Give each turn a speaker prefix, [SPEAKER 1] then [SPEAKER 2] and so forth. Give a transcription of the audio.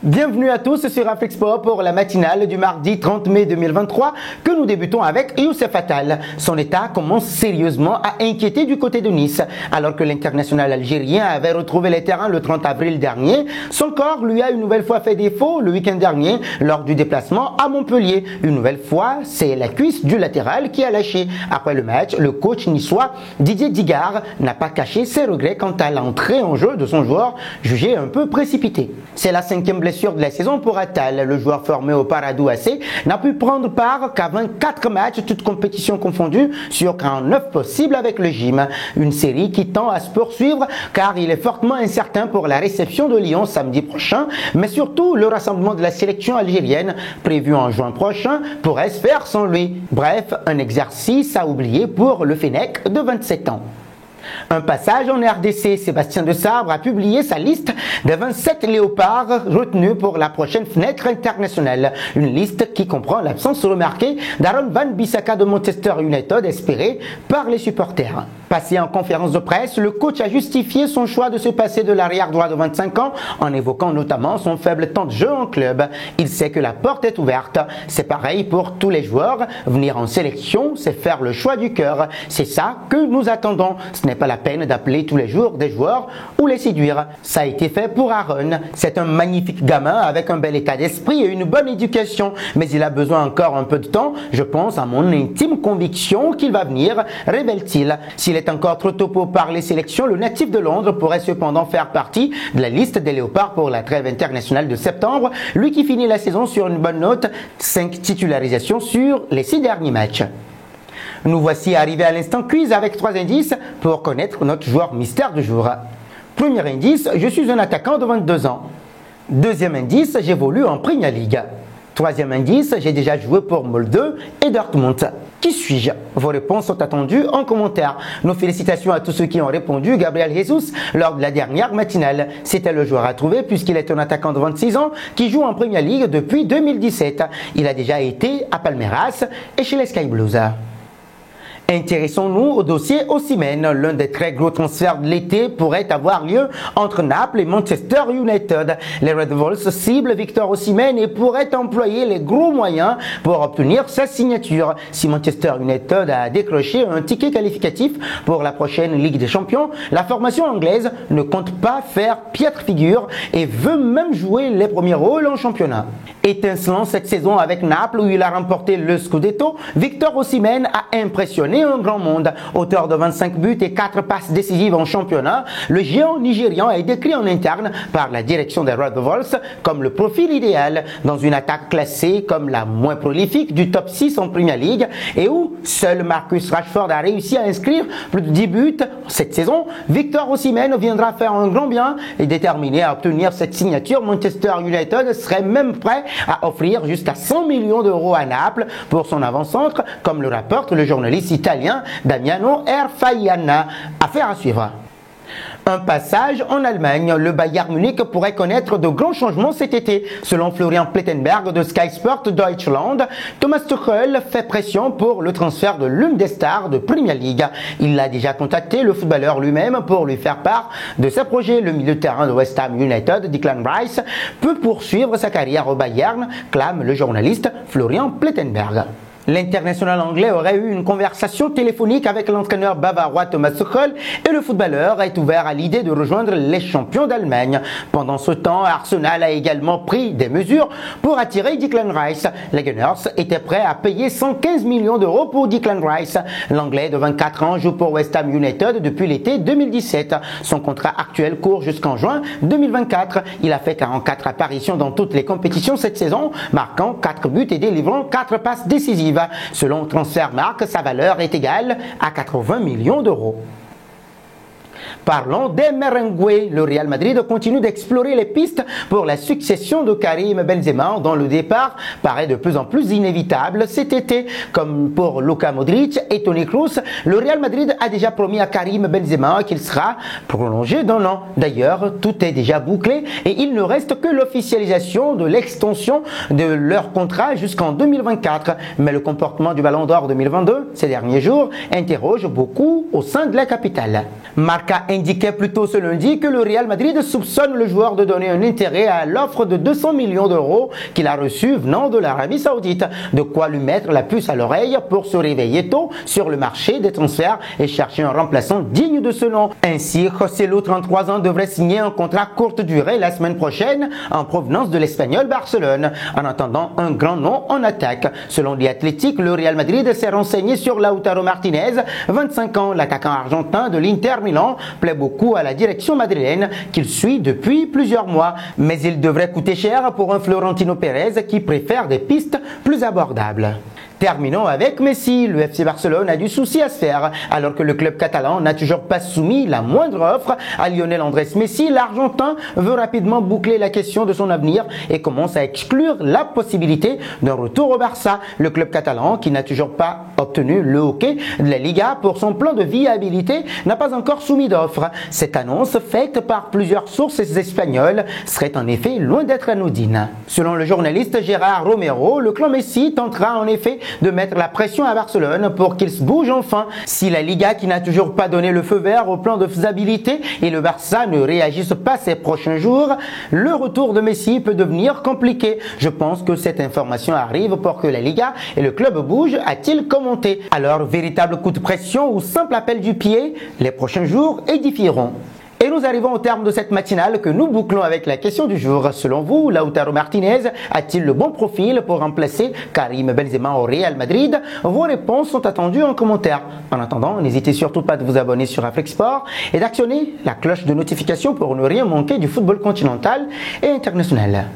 [SPEAKER 1] Bienvenue à tous sur Afrique Sport pour la matinale du mardi 30 mai 2023 que nous débutons avec Youssef Attal. Son état commence sérieusement à inquiéter du côté de Nice. Alors que l'international algérien avait retrouvé les terrains le 30 avril dernier, son corps lui a une nouvelle fois fait défaut le week-end dernier lors du déplacement à Montpellier. Une nouvelle fois, c'est la cuisse du latéral qui a lâché. Après le match, le coach niçois Didier Digard n'a pas caché ses regrets quant à l'entrée en jeu de son joueur jugé un peu précipité. C'est la 5e blessure de la saison pour Attal. Le joueur formé au Paradou AC n'a pu prendre part qu'à 24 matchs, toutes compétitions confondues, sur 49 possibles avec le gym. Une série qui tend à se poursuivre car il est fortement incertain pour la réception de Lyon samedi prochain, mais surtout le rassemblement de la sélection algérienne prévu en juin prochain pourrait se faire sans lui. Bref, un exercice à oublier pour le Fennec de 27 ans. Un passage en RDC, Sébastien Desabre a publié sa liste des 27 léopards retenus pour la prochaine fenêtre internationale. Une liste qui comprend l'absence remarquée d'Aaron Wan-Bissaka de Manchester United espéré par les supporters. Passé en conférence de presse, le coach a justifié son choix de se passer de l'arrière droit de 25 ans en évoquant notamment son faible temps de jeu en club. Il sait que la porte est ouverte. C'est pareil pour tous les joueurs. Venir en sélection, c'est faire le choix du cœur. C'est ça que nous attendons. Ce n'est pas la peine d'appeler tous les jours des joueurs ou les séduire. Ça a été fait pour Aaron. C'est un magnifique gamin avec un bel état d'esprit et une bonne éducation. Mais il a besoin encore un peu de temps. Je pense à mon intime conviction qu'il va venir, révèle-t-il. S'il est encore trop tôt pour parler sélection, le natif de Londres pourrait cependant faire partie de la liste des léopards pour la trêve internationale de septembre. Lui qui finit la saison sur une bonne note, 5 titularisations sur les 6 derniers matchs. Nous voici arrivés à l'instant quiz avec 3 indices pour connaître notre joueur mystère du jour. Premier indice, je suis un attaquant de 22 ans. Deuxième indice, j'évolue en Premier League. Troisième indice, j'ai déjà joué pour Molde et Dortmund. Qui suis-je? Vos réponses sont attendues en commentaire. Nos félicitations à tous ceux qui ont répondu. Gabriel Jesus, lors de la dernière matinale. C'était le joueur à trouver puisqu'il est un attaquant de 26 ans qui joue en Premier League depuis 2017. Il a déjà été à Palmeiras et chez les Sky Blues. Intéressons-nous au dossier Osimhen. L'un des très gros transferts de l'été pourrait avoir lieu entre Naples et Manchester United. Les Red Bulls ciblent Victor Osimhen et pourraient employer les gros moyens pour obtenir sa signature. Si Manchester United a décroché un ticket qualificatif pour la prochaine Ligue des Champions, la formation anglaise ne compte pas faire piètre figure et veut même jouer les premiers rôles en championnat. Étincelant cette saison avec Naples où il a remporté le Scudetto, Victor Osimhen a impressionné un grand monde. Auteur de 25 buts et 4 passes décisives en championnat, le géant nigérian est décrit en interne par la direction des Red Bulls comme le profil idéal dans une attaque classée comme la moins prolifique du top 6 en Premier League et où seul Marcus Rashford a réussi à inscrire plus de 10 buts cette saison. Victor Osimhen viendra faire un grand bien et déterminé à obtenir cette signature, Manchester United serait même prêt à offrir jusqu'à 100 millions d'euros à Naples pour son avant-centre, comme le rapporte le journaliste italien Damiano Erfaiana. Affaire à suivre. Un passage en Allemagne. Le Bayern Munich pourrait connaître de grands changements cet été. Selon Florian Plettenberg de Sky Sport Deutschland, Thomas Tuchel fait pression pour le transfert de l'une des stars de Premier League. Il a déjà contacté le footballeur lui-même pour lui faire part de ses projets. Le milieu de terrain de West Ham United, Declan Rice, peut poursuivre sa carrière au Bayern, clame le journaliste Florian Plettenberg. L'international anglais aurait eu une conversation téléphonique avec l'entraîneur bavarois Thomas Tuchel et le footballeur est ouvert à l'idée de rejoindre les champions d'Allemagne. Pendant ce temps, Arsenal a également pris des mesures pour attirer Declan Rice. Les Gunners étaient prêts à payer 115 millions d'euros pour Declan Rice. L'anglais de 24 ans joue pour West Ham United depuis l'été 2017. Son contrat actuel court jusqu'en juin 2024. Il a fait 44 apparitions dans toutes les compétitions cette saison, marquant 4 buts et délivrant 4 passes décisives. Selon Transfermarkt, sa valeur est égale à 80 millions d'euros. Parlons des Merengues. Le Real Madrid continue d'explorer les pistes pour la succession de Karim Benzema dont le départ paraît de plus en plus inévitable cet été. Comme pour Luka Modric et Toni Kroos, le Real Madrid a déjà promis à Karim Benzema qu'il sera prolongé d'un an. D'ailleurs, tout est déjà bouclé et il ne reste que l'officialisation de l'extension de leur contrat jusqu'en 2024. Mais le comportement du Ballon d'Or 2022 ces derniers jours interroge beaucoup au sein de la capitale. Marca indiqué plus tôt ce lundi que le Real Madrid soupçonne le joueur de donner un intérêt à l'offre de 200 millions d'euros qu'il a reçue venant de l'Arabie Saoudite. De quoi lui mettre la puce à l'oreille pour se réveiller tôt sur le marché des transferts et chercher un remplaçant digne de ce nom. Ainsi, Joselu, 33 ans, devrait signer un contrat courte durée la semaine prochaine en provenance de l'Espagnol Barcelone. En attendant un grand nom en attaque. Selon The Athletic, le Real Madrid s'est renseigné sur Lautaro Martinez, 25 ans. L'attaquant argentin de l'Inter Milan plaît beaucoup à la direction madrilène qu'il suit depuis plusieurs mois. Mais il devrait coûter cher pour un Florentino Pérez qui préfère des pistes plus abordables. Terminons avec Messi. Le FC Barcelone a du souci à se faire. Alors que le club catalan n'a toujours pas soumis la moindre offre à Lionel Andrés Messi, l'Argentin veut rapidement boucler la question de son avenir et commence à exclure la possibilité d'un retour au Barça. Le club catalan, qui n'a toujours pas obtenu le hockey de la Liga pour son plan de viabilité, n'a pas encore soumis d'offre. Cette annonce, faite par plusieurs sources espagnoles, serait en effet loin d'être anodine. Selon le journaliste Gérard Romero, le clan Messi tentera en effet de mettre la pression à Barcelone pour qu'il se bouge enfin. Si la Liga, qui n'a toujours pas donné le feu vert au plan de faisabilité, et le Barça ne réagissent pas ces prochains jours, le retour de Messi peut devenir compliqué. Je pense que cette information arrive pour que la Liga et le club bougent, a-t-il commenté. Alors, véritable coup de pression ou simple appel du pied, les prochains jours édifieront. Et nous arrivons au terme de cette matinale que nous bouclons avec la question du jour. Selon vous, Lautaro Martinez a-t-il le bon profil pour remplacer Karim Benzema au Real Madrid? Vos réponses sont attendues en commentaire. En attendant, n'hésitez surtout pas de vous abonner sur Afrique-Sport et d'actionner la cloche de notification pour ne rien manquer du football continental et international.